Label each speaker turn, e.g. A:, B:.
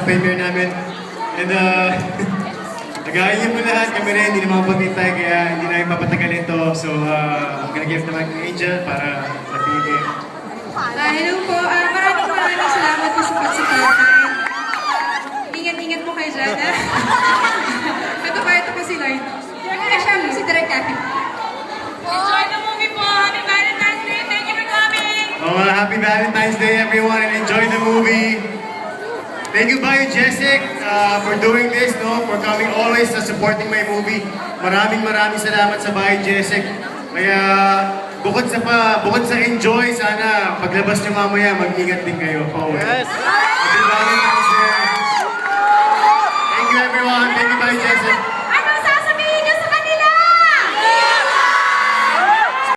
A: premiere namin. And nag-aayos mo lahat, kami rin, hindi naman pagkintay, kaya hindi na ipapatagalin to. So, I'm gonna give naman kay Angel para matigil.
B: Hello po. Maraming salamat po sa pagsuporta. Ingat-ingat po kayo dyan. Ito po si Lloyd. Siya po si Direk Kathy.
C: Enjoy the movie po! Happy Valentine's Day! Thank you for coming!
A: Happy Valentine's Day, everyone, and enjoy the movie. Thank you, Bayo Jessic, for doing this, no? For coming always supporting my movie. Maraming salamat sa Bayo Jessic. Kaya, bukod sa enjoy, sana paglabas niyo mamaya, mag-ingat din kayo. Yes! Happy Valentine's Day! Thank you, everyone. Thank you, Bayo Jessic.